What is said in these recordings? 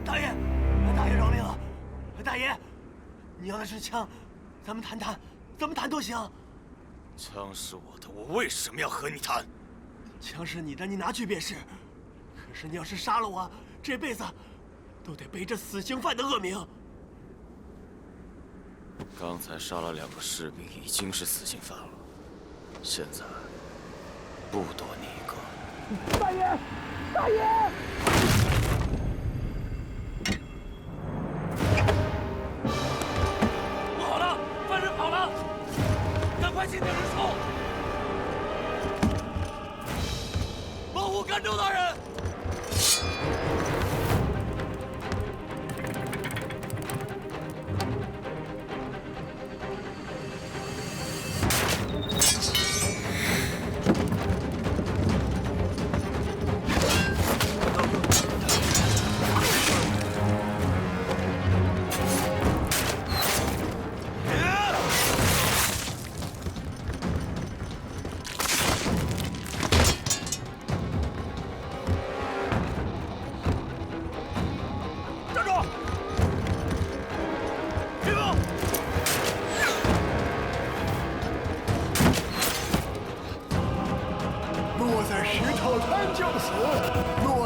大爷，大爷饶命了！大爷，你要的是枪，咱们谈谈，怎么谈都行。枪是我的，我为什么要和你谈？枪是你的，你拿去便是。可是你要是杀了我，这辈子都得背着死刑犯的恶名。刚才杀了2个士兵，已经是死刑犯了。现在不多你一个。大爷，大爷！不好了，犯人跑了！赶快进点人数！保护甘州大人！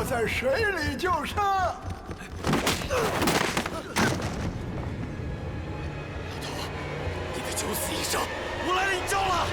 在水里就杀。老头，你的九死一生，我来领招了。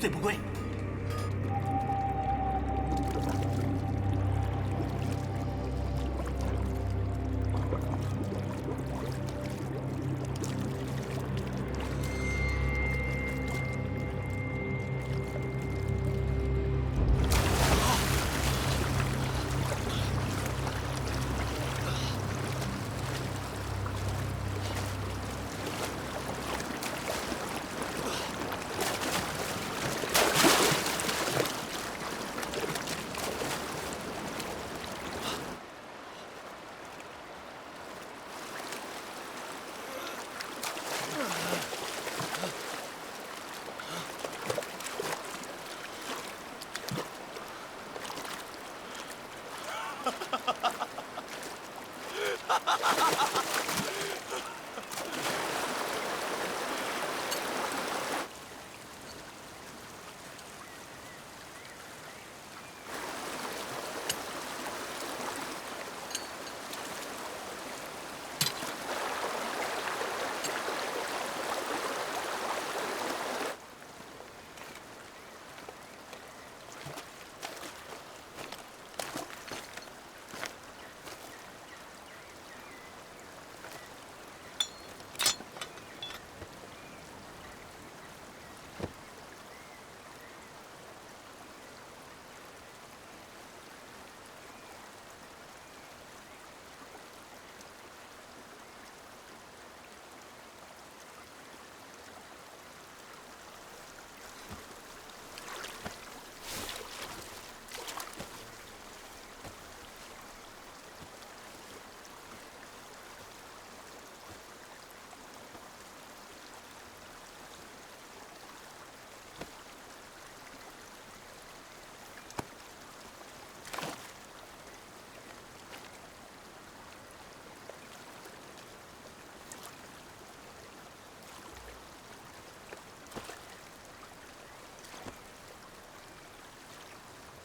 罪不归。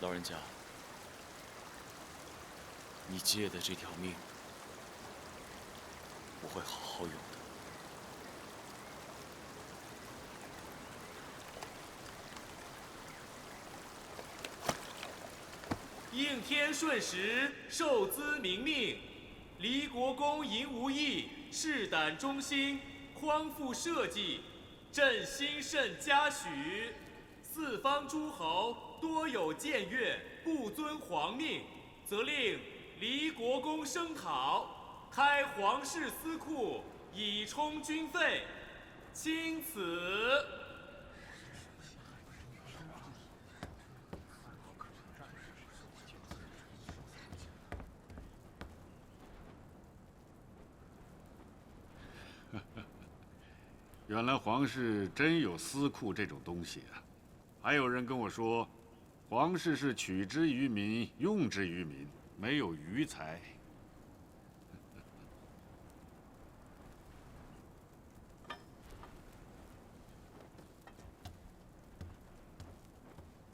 老人家，你借的这条命，我会好好用的。应天顺时，受兹明命，离国公尹无益，士胆忠心，匡复社稷，朕兴盛嘉许。四方诸侯多有僭越，不遵皇命，则令离国公声讨，开皇室司库，以充军费。钦此。原来皇室真有司库这种东西啊！还有人跟我说，皇室是取之于民，用之于民，没有余财。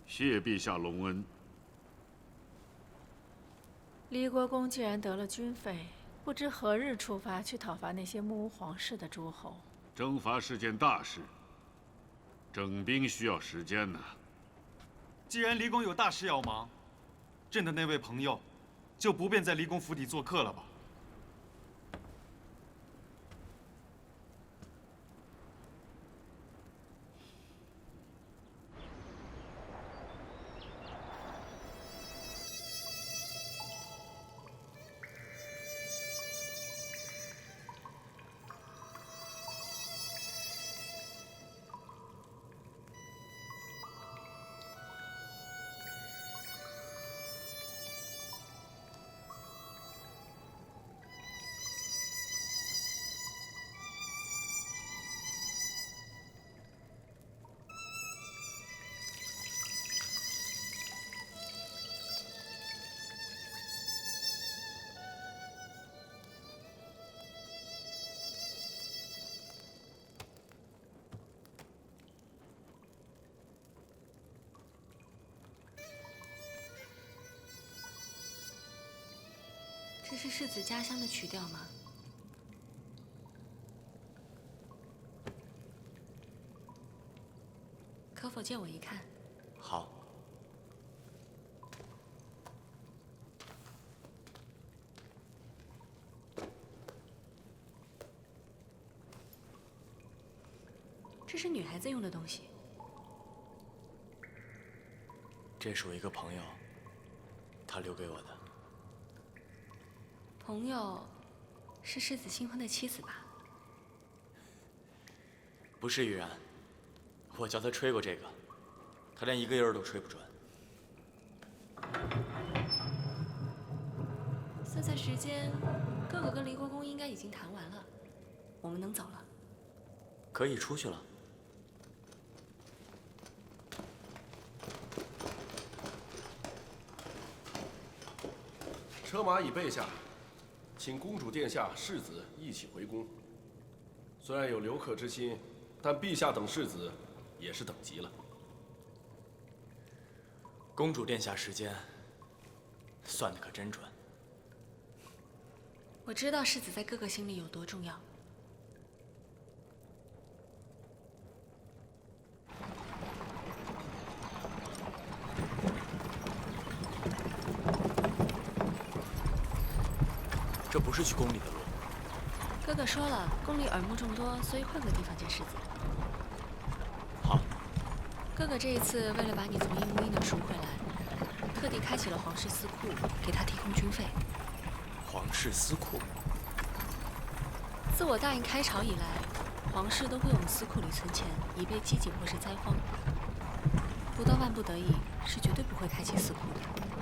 谢陛下隆恩。离国公既然得了军费，不知何日出发去讨伐那些目无皇室的诸侯。征伐是件大事，整兵需要时间呢。既然离公有大事要忙，朕的那位朋友就不便在离公府邸做客了吧？这是世子家乡的曲调吗？可否借我一看？好。这是女孩子用的东西。这是我一个朋友，他留给我的。朋友，是世子新婚的妻子吧？不是玉然，我教他吹过这个，他连一个音儿都吹不准。算算时间，哥哥跟离国公应该已经谈完了，我们能走了。可以出去了。车马已备下。请公主殿下、世子一起回宫。虽然有留客之心，但陛下等世子也是等急了。公主殿下时间算得可真准。我知道世子在哥哥心里有多重要。这不是去宫里的路。哥哥说了，宫里耳目众多，所以换个地方见世子。好。哥哥这一次为了把你从阴无阴那赎回来，特地开启了皇室司库，给他提供军费。皇室司库。自我答应开朝以来，皇室都会往司库里存钱，以备饥馑或是灾荒。不到万不得已，是绝对不会开启司库的。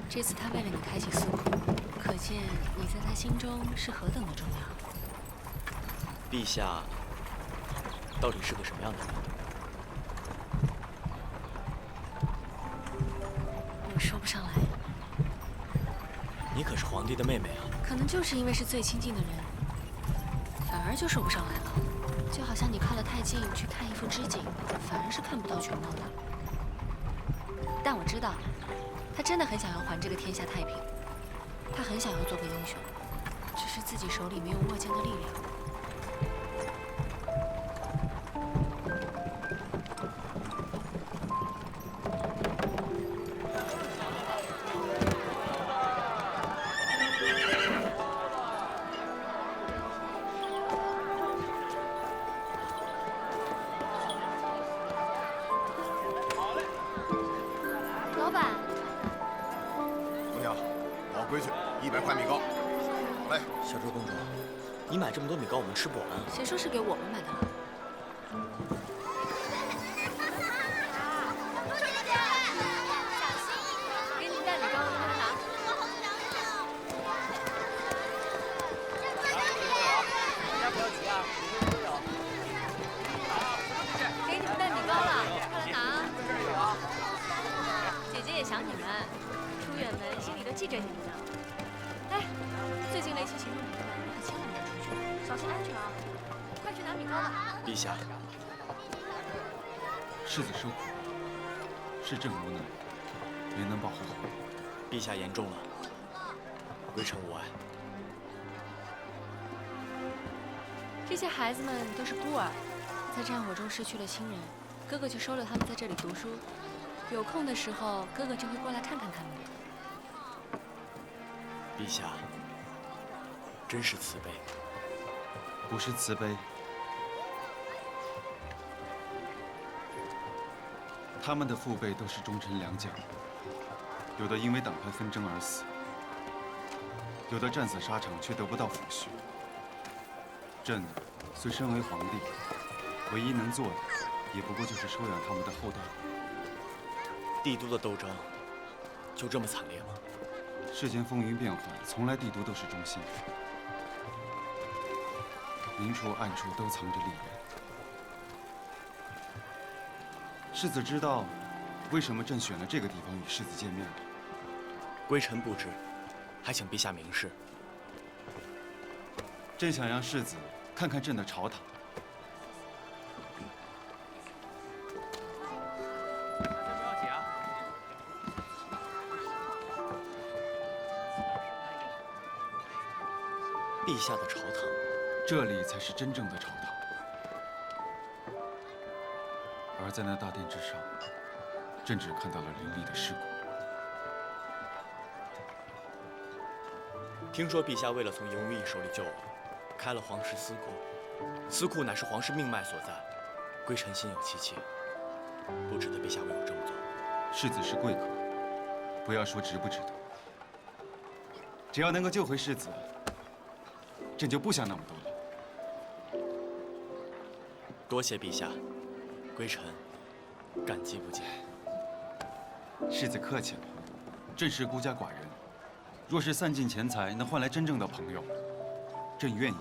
这次他为了你开启司库，可见你在他心中是何等的重要。陛下到底是个什么样的人？我说不上来。你可是皇帝的妹妹啊！可能就是因为是最亲近的人，反而就说不上来了。就好像你靠得太近去看一幅织锦，反而是看不到全貌的。但我知道，他真的很想要还这个天下太平，他很想要做个英雄，只是自己手里没有握剑的力量。老板，姑娘，老规矩，100块米糕。来，小周公主，你买这么多米糕，我们吃不完啊。谁说是给我们买的了？给你带米糕，快来拿。给你们带米糕了，快来拿。姐姐也想你们，出远门心里都记着你们呢。哎，最近那期行动里面，可千万别出去，小心安全啊！快去拿米糕吧。陛下，世子受苦，是朕无奈，没能保护好。陛下言重了，微臣无碍。这些孩子们都是孤儿，在战火中失去了亲人，哥哥就收了他们在这里读书。有空的时候，哥哥就会过来看看他们。陛下，真是慈悲。不是慈悲，他们的父辈都是忠臣良将，有的因为党派纷争而死，有的战死沙场却得不到抚恤。朕虽身为皇帝，唯一能做的，也不过就是收养他们的后代。帝都的斗争就这么惨烈吗？世间风云变幻，从来帝都都是中心，明处暗处都藏着利刃。世子知道为什么朕选了这个地方与世子见面吗？微臣不知，还请陛下明示。朕想让世子看看朕的朝堂。陛下的朝堂，这里才是真正的朝堂。而在那大殿之上，朕只看到了凌厉的尸骨。听说陛下为了从赢无益手里救我，开了皇室司库。司库乃是皇室命脉所在，微臣心有戚戚，不值得陛下为我这么做。世子是贵客，不要说值不值得，只要能够救回世子，朕就不想那么多了。多谢陛下，微臣感激不尽。世子客气了，朕是孤家寡人，若是散尽钱财能换来真正的朋友，朕愿意。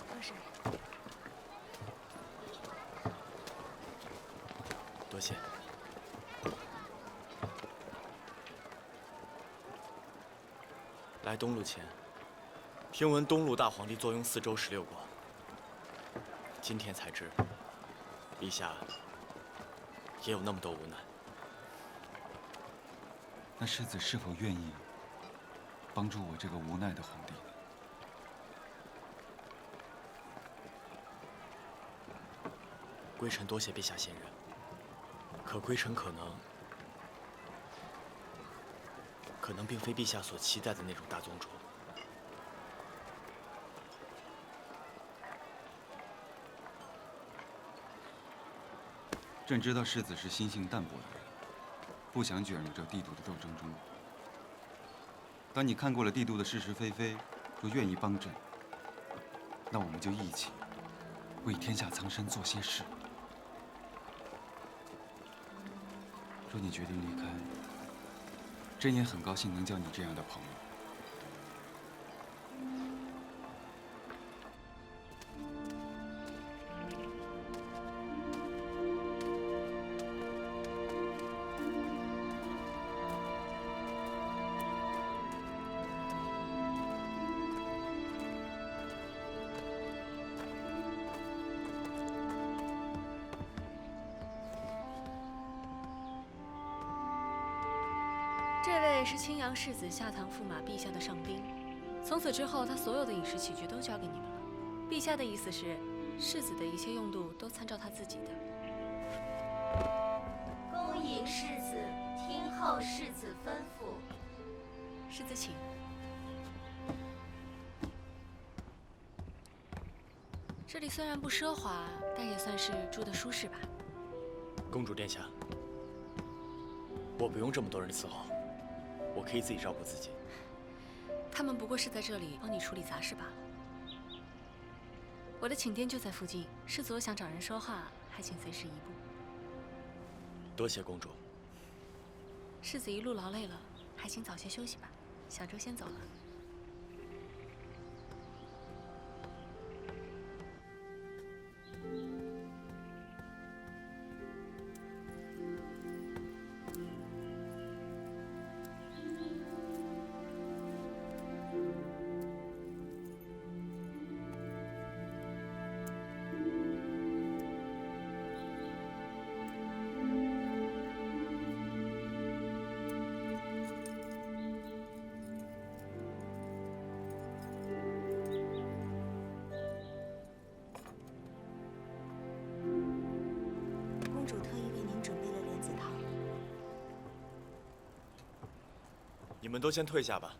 喝水。多谢。来东路前，听闻东路大皇帝坐拥4州16国，今天才知，陛下也有那么多无奈。那世子是否愿意帮助我这个无奈的皇帝呢？微臣多谢陛下信任，可微臣可能并非陛下所期待的那种大宗主。朕知道世子是心性淡薄的人，不想卷入这帝都的斗争中。当你看过了帝都的是是非非，若愿意帮朕，那我们就一起为天下苍生做些事。若你决定离开，朕也很高兴能交你这样的朋友。这位是青阳世子下堂驸马陛下的上宾，从此之后，他所有的饮食起居都交给你们了。陛下的意思是，世子的一切用度都参照他自己的。恭迎世子，听候世子吩咐。世子请。这里虽然不奢华，但也算是住得舒适吧。公主殿下，我不用这么多人伺候，我可以自己照顾自己。他们不过是在这里帮你处理杂事罢了。我的寝殿就在附近，世子有想找人说话，还请随时移步。多谢公主。世子一路劳累了，还请早些休息吧。小周先走了。公主特意为您准备了莲子汤。你们都先退下吧。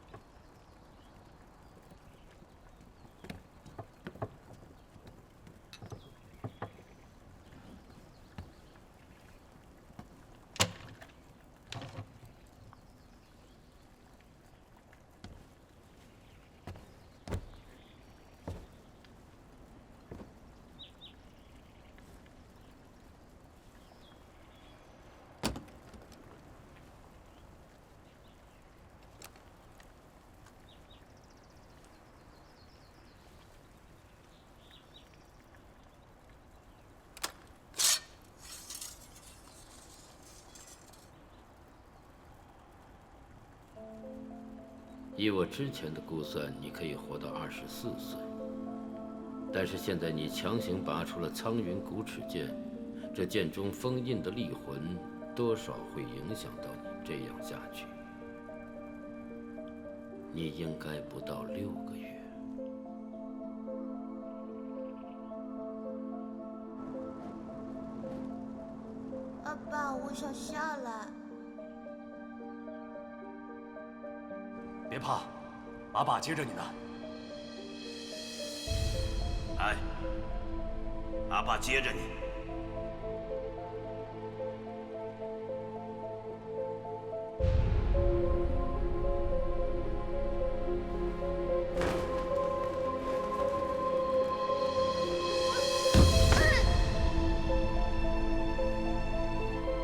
以我之前的估算，你可以活到24岁。但是现在你强行拔出了苍云古齿剑，这剑中封印的力魂，多少会影响到你。这样下去，你应该不到6个月。阿爸，我想下来。别怕，阿爸接着你呢。哎，阿爸接着你。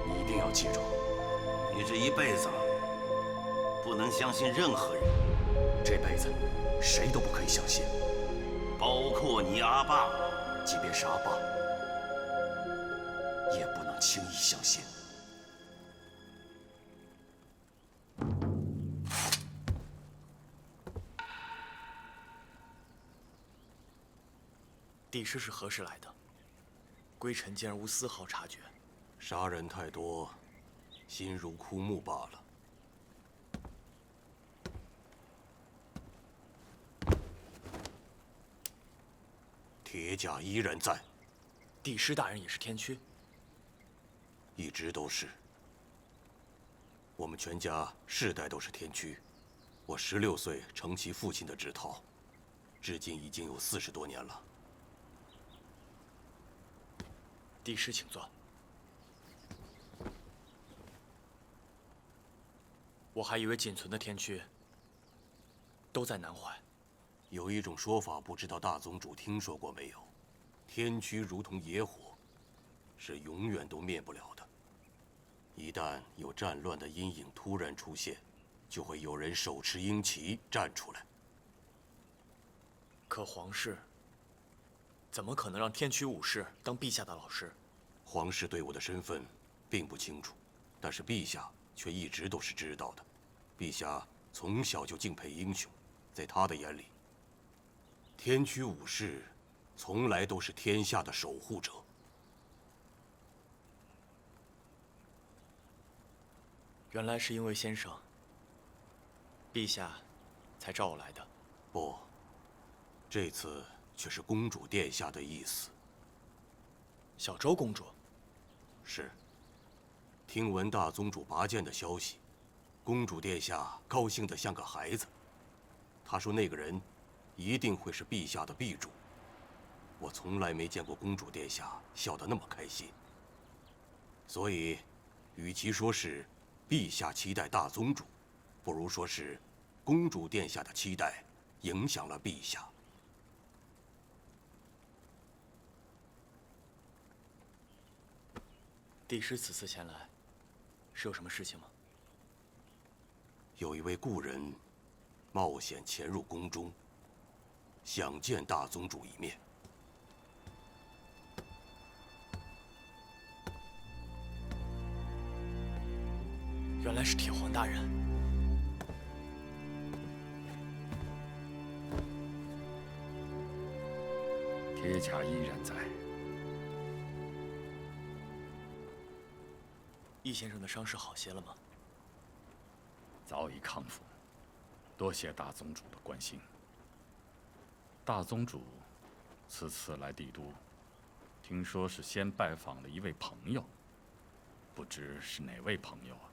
你一定要记住，你这一辈子不能相信任何人，这辈子谁都不可以相信，包括你阿爸。即便是阿爸，也不能轻易相信。帝师是何时来的？归臣竟然无丝毫察觉。杀人太多，心如枯木罢了。铁甲依然在。帝师大人也是天驱？一直都是。我们全家世代都是天驱。我16岁承其父亲的制陶，至今已经有40多年了。帝师，请坐。我还以为仅存的天驱都在南怀。有一种说法，不知道大宗主听说过没有？天驱如同野火，是永远都灭不了的。一旦有战乱的阴影突然出现，就会有人手持鹰旗站出来。可皇室怎么可能让天驱武士当陛下的老师？皇室对我的身份并不清楚，但是陛下却一直都是知道的。陛下从小就敬佩英雄，在他的眼里，天驱武士从来都是天下的守护者。原来是因为先生陛下才召我来的。不，这次却是公主殿下的意思。小周公主。是。听闻大宗主拔剑的消息，公主殿下高兴得像个孩子。她说那个人一定会是陛下的婢主。我从来没见过公主殿下笑得那么开心。所以，与其说是陛下期待大宗主，不如说是公主殿下的期待影响了陛下。帝师此次前来，是有什么事情吗？有一位故人冒险潜入宫中，想见大宗主一面。原来是铁皇大人。铁甲依然在。易先生的伤势好些了吗？早已康复，多谢大宗主的关心。大宗主此次来帝都，听说是先拜访了一位朋友，不知是哪位朋友啊？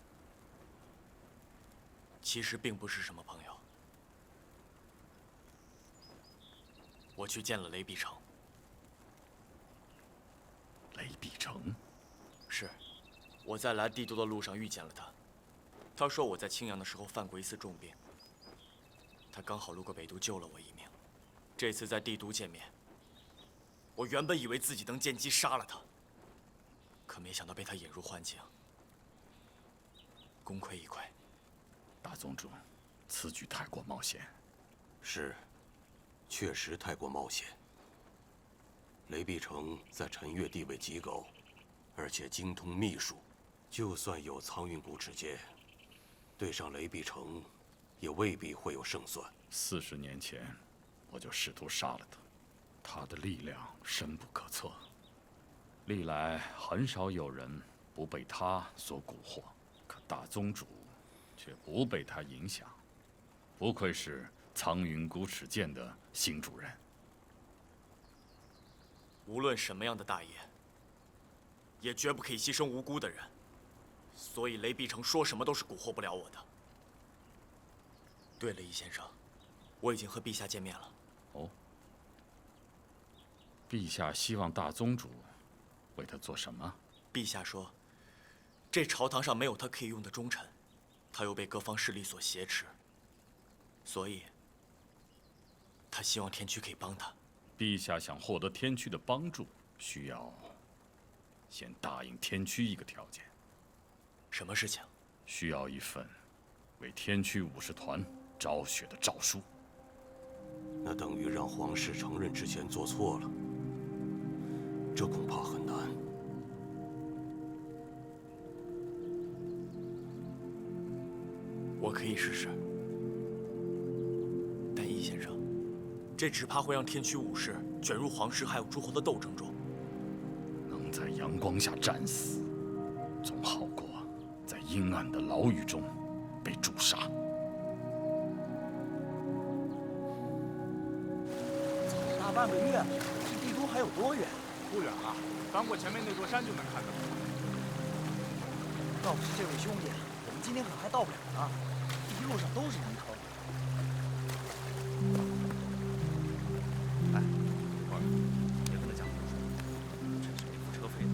其实并不是什么朋友。我去见了雷碧城。雷碧城？是，我在来帝都的路上遇见了他。他说我在青阳的时候犯过一次重病，他刚好路过北都救了我一命。这次在帝都见面，我原本以为自己能见机杀了他，可没想到被他引入幻境，功亏一篑。大宗主，此举太过冒险。是，确实太过冒险。雷碧城在陈越地位极高，而且精通秘术，就算有苍云谷持剑，对上雷碧城，也未必会有胜算。40年前，我就试图杀了他，他的力量深不可测，历来很少有人不被他所蛊惑。可大宗主却不被他影响，不愧是苍云谷尺剑的新主人。无论什么样的大业，也绝不可以牺牲无辜的人。所以雷碧城说什么都是蛊惑不了我的。对了，易先生，我已经和陛下见面了。哦，陛下希望大宗主为他做什么？陛下说，这朝堂上没有他可以用的忠臣，他又被各方势力所挟持，所以他希望天驱可以帮他。陛下想获得天驱的帮助，需要先答应天驱一个条件。什么事情？需要一份为天驱武士团昭雪的诏书。那等于让皇室承认之前做错了，这恐怕很难。我可以试试，但易先生，这只怕会让天驱武士卷入皇室还有诸侯的斗争中。能在阳光下战死，总好过在阴暗的牢狱中被诛杀。走大半个月，离帝都还有多远？不远了，翻过前面那座山就能看到。要不是这位兄弟，我们今天可还到不了呢。一路上都是人头。哎，一会儿别跟他讲胡说，这是给付车费的，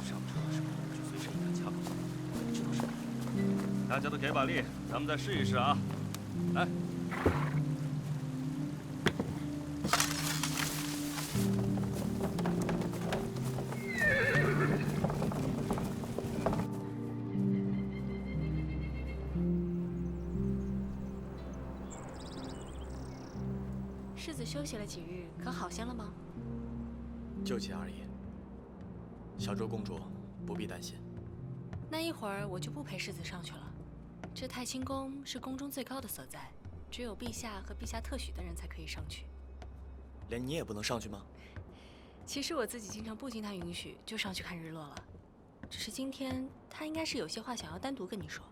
上车的时候就随身一杆枪。这都是大家都给把力，咱们再试一试啊！来。世子休息了几日，可好些了吗？就此而已。小周公主不必担心。那一会儿我就不陪世子上去了。这太清宫是宫中最高的所在，只有陛下和陛下特许的人才可以上去。连你也不能上去吗？其实我自己经常不经他允许就上去看日落了，只是今天他应该是有些话想要单独跟你说。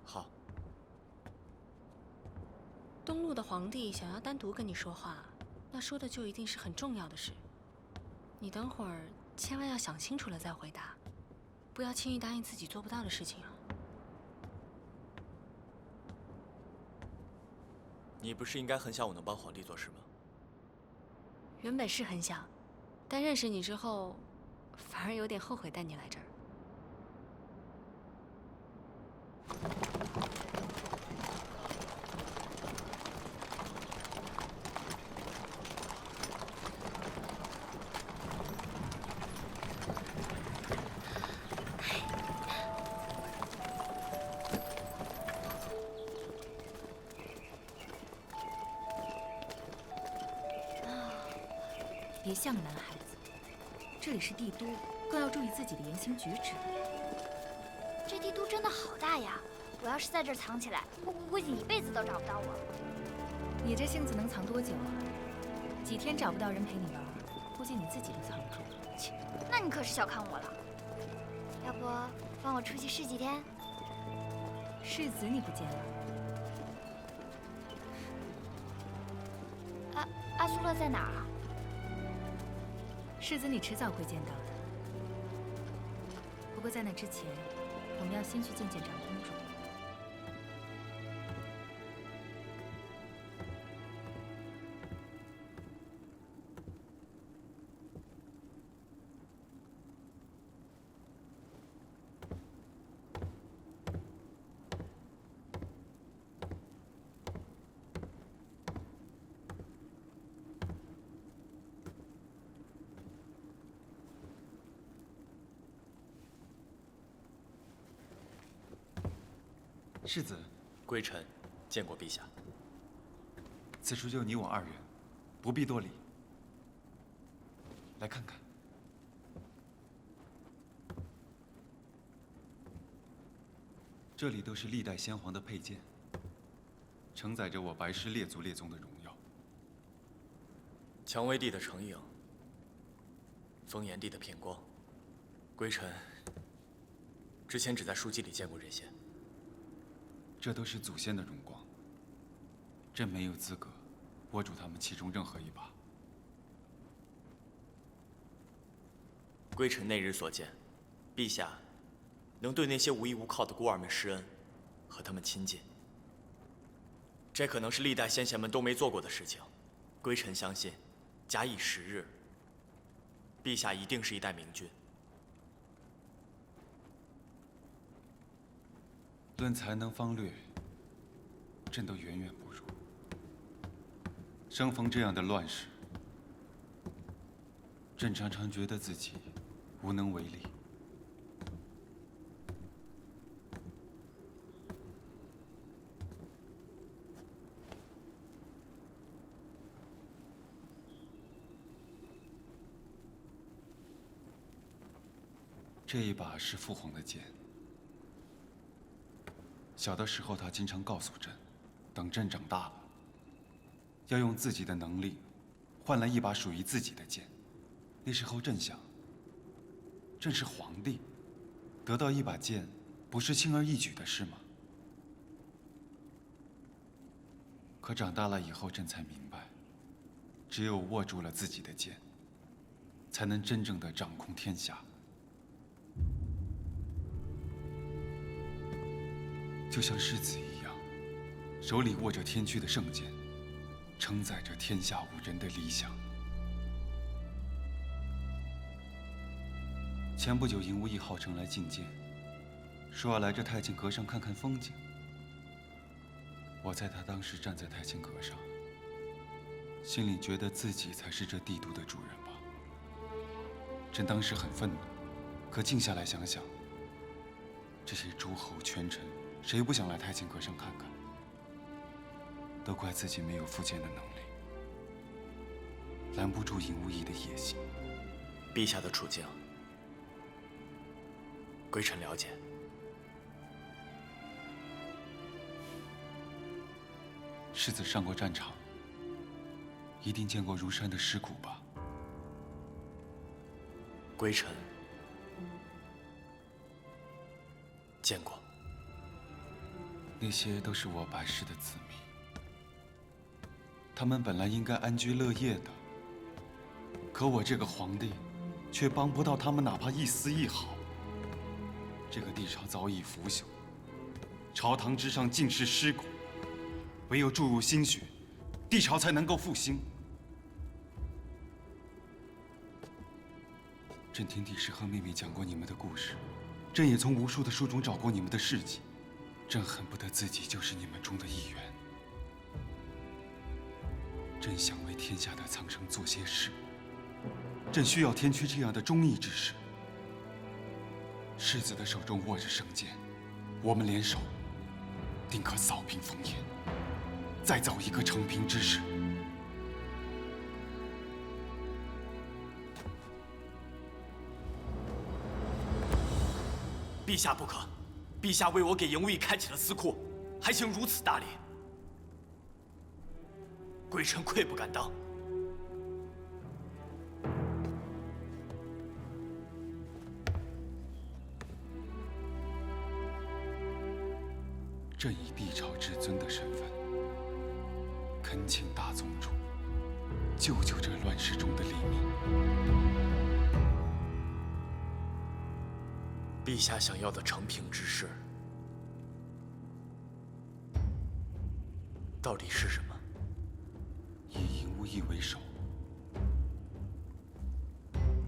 好，东陆的皇帝想要单独跟你说话，那说的就一定是很重要的事。你等会儿千万要想清楚了再回答，不要轻易答应自己做不到的事情啊。你不是应该很想我能帮皇帝做事吗？原本是很想，但认识你之后，反而有点后悔带你来这儿。别像个男孩子，这里是帝都，更要注意自己的言行举止。这帝都真的好大呀！我要是在这儿藏起来，估计一辈子都找不到我。你这性子能藏多久啊？几天找不到人陪你玩，估计你自己都藏不住。切，那你可是小看我了。要不帮我出去试几天？世子你不见了？阿苏勒在哪儿啊？世子你迟早会见到的。不过在那之前，我们要先去见见长公主。世子，归臣见过陛下。此处就你我二人，不必多礼。来看看，这里都是历代先皇的佩剑，承载着我白氏列祖列宗的荣耀。蔷薇帝的成影，风炎帝的片光，归臣之前只在书籍里见过这些。这都是祖先的荣光，朕没有资格握住他们其中任何一把。归臣那日所见，陛下能对那些无依无靠的孤儿们施恩，和他们亲近，这可能是历代先贤们都没做过的事情。归臣相信，假以时日，陛下一定是一代明君。论才能方略，朕都远远不如。生逢这样的乱世，朕常常觉得自己无能为力。这一把是父皇的剑。小的时候，他经常告诉朕，等朕长大了，要用自己的能力换来一把属于自己的剑。那时候朕想，朕是皇帝，得到一把剑，不是轻而易举的事吗？可长大了以后，朕才明白，只有握住了自己的剑，才能真正的掌控天下。就像世子一样，手里握着天驱的圣剑，承载着天下无人的理想。前不久，尹无义号称来觐见，说要来这太清阁上看看风景。我猜他当时站在太清阁上，心里觉得自己才是这帝都的主人吧。朕当时很愤怒，可静下来想想，这些诸侯权臣，谁不想来太清阁上看看？都怪自己没有复剑的能力，拦不住尹无义的野心。陛下的处境，归臣了解。世子上过战场，一定见过如山的尸骨吧？归臣见过。那些都是我白氏的子民，他们本来应该安居乐业的，可我这个皇帝，却帮不到他们哪怕一丝一毫。这个帝朝早已腐朽，朝堂之上尽是尸骨，唯有注入心血，帝朝才能够复兴。朕听帝师和妹妹讲过你们的故事，朕也从无数的书中找过你们的事迹，朕恨不得自己就是你们中的一员。朕想为天下的苍生做些事，朕需要天驱这样的忠义之士。世子的手中握着圣剑，我们联手，定可扫平烽烟，再造一个承平之势。陛下不可！陛下为我给营务役开启了司库，还行如此大礼，归臣愧不敢当。朕以帝朝至尊的身份，恳请大宗主救救这乱世中的黎民。陛下想要的承平之事，到底是什么？以营务役为首，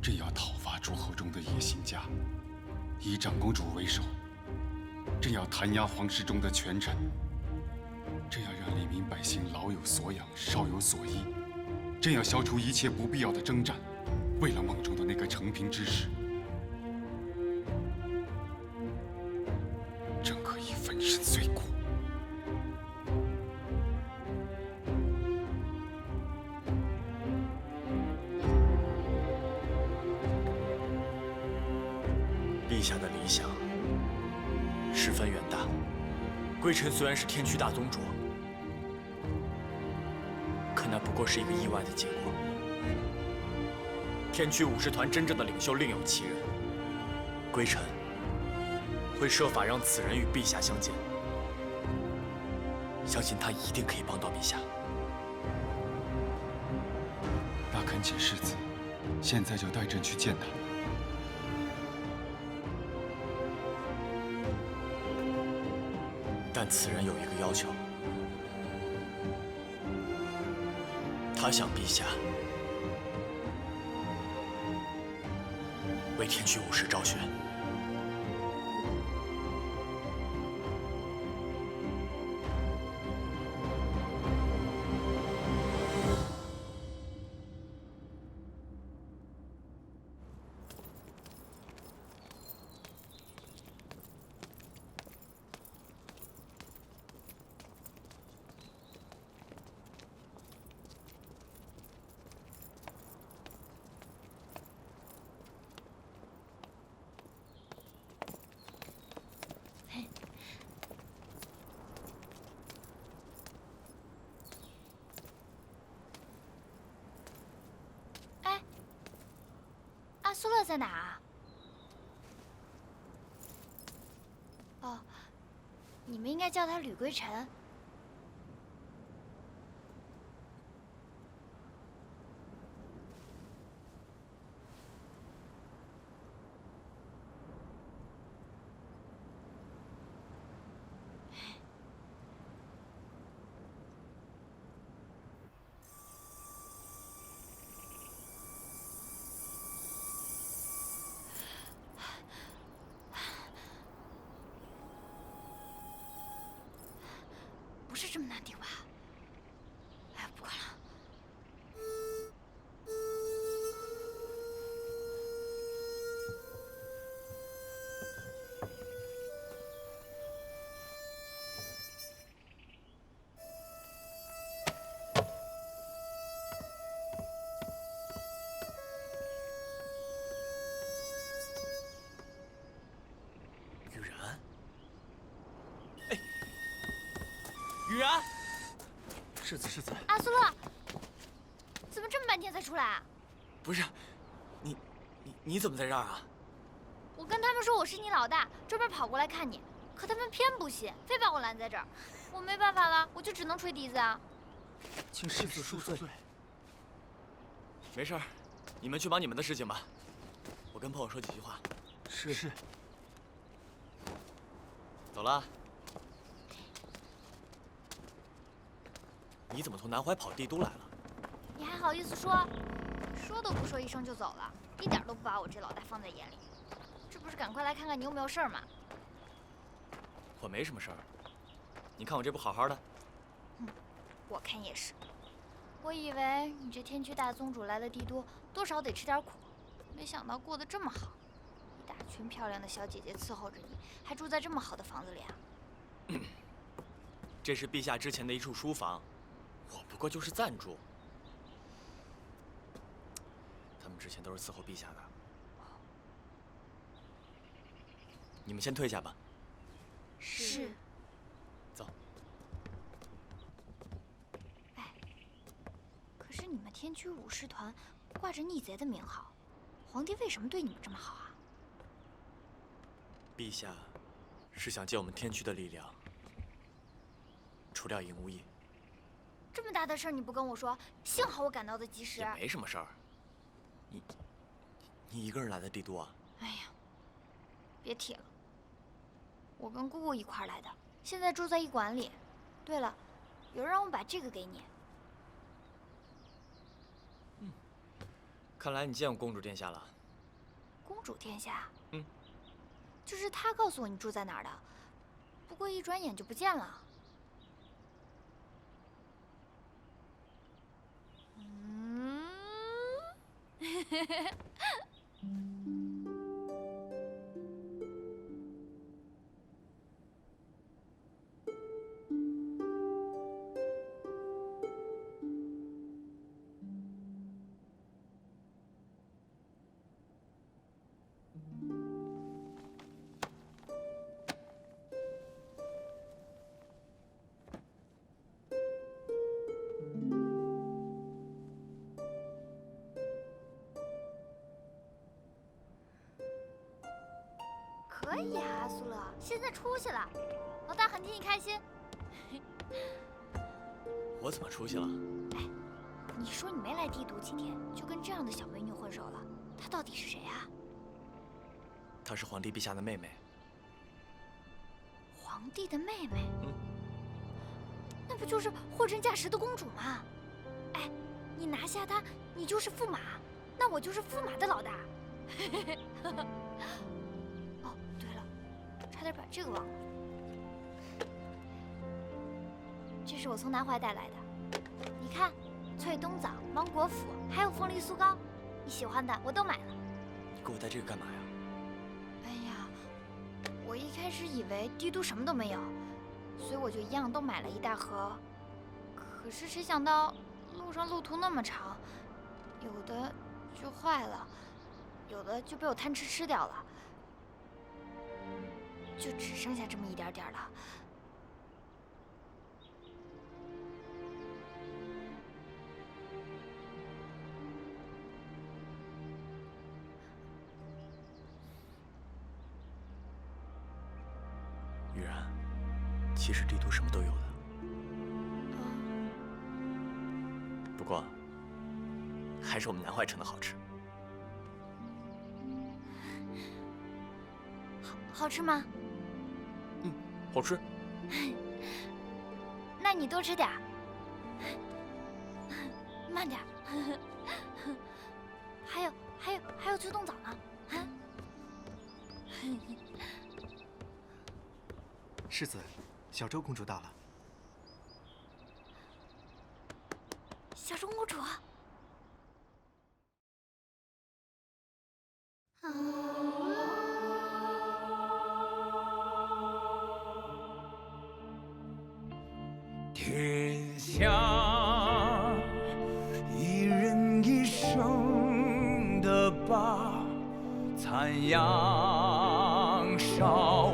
朕要讨伐诸侯中的野心家；以长公主为首，朕要弹压皇室中的权臣。朕要让黎民百姓老有所养，少有所依。朕要消除一切不必要的征战，为了梦中的那个承平之事。朕可以粉身碎骨。陛下的理想十分远大，归臣虽然是天驱大宗主，可那不过是一个意外的结果。天驱武士团真正的领袖另有其人，归臣会设法让此人与陛下相见，相信他一定可以帮到陛下。那恳请世子现在就带朕去见他。但此人有一个要求，他向陛下为天驱武士招选。阿苏勒在哪啊？哦，你们应该叫他吕归尘。不是这么难顶吧？哎，不管了。雨然，哎，雨然，世子。阿苏勒，怎么这么半天才出来啊？不是，你怎么在这儿啊？我跟他们说我是你老大，专门跑过来看你，可他们偏不信，非把我拦在这儿。我没办法了，我就只能吹笛子啊。请世子恕罪。没事儿，你们去忙你们的事情吧。我跟朋友说几句话。是。走了。你怎么从南怀跑帝都来了？你还好意思说？说都不说一声就走了，一点都不把我这老大放在眼里。这不是赶快来看看你有没有事儿吗？我没什么事儿。你看我这不好好的。我看也是。我以为你这天驱大宗主来了帝都，多少得吃点苦，没想到过得这么好。一大群漂亮的小姐姐伺候着你，还住在这么好的房子里啊！这是陛下之前的一处书房，我不过就是暂住。他们之前都是伺候陛下的。你们先退下吧。是。走。可是你们天驱武士团挂着逆贼的名号，皇帝为什么对你们这么好啊？陛下是想借我们天驱的力量除掉尹无义。这么大的事儿你不跟我说，幸好我赶到的及时。也没什么事儿。你一个人来的帝都啊？哎呀，别提了，我跟姑姑一块儿来的，现在住在驿馆里。对了，有人让我把这个给你。看来你见过公主殿下了。公主殿下？嗯，就是他告诉我你住在哪儿的，不过一转眼就不见了。可以呀，阿苏勒，现在出息了，老大很替你开心。我怎么出息了？哎，你说你没来帝都几天，就跟这样的小美女混熟了，她到底是谁啊？她是皇帝陛下的妹妹。皇帝的妹妹？那不就是货真价实的公主吗？哎，你拿下她，你就是驸马，那我就是驸马的老大。哦，对了，差点把这个忘了。这是我从南怀带来的，你看，脆冬枣、芒果脯，还有凤梨酥糕，你喜欢的我都买了。你给我带这个干嘛呀？哎呀，我一开始以为帝都什么都没有，所以我就一样都买了一大盒。可是谁想到路上路途那么长，有的就坏了，有的就被我贪吃吃掉了，就只剩下这么一点点了。玉然，其实帝都什么都有的。不过，还是我们南怀城的好吃。好吃吗？好吃。那你多吃点儿，慢点儿。还有脆冬枣呢，啊！世子，小周公主到了。小周公主。天下一人一生的疤，残阳烧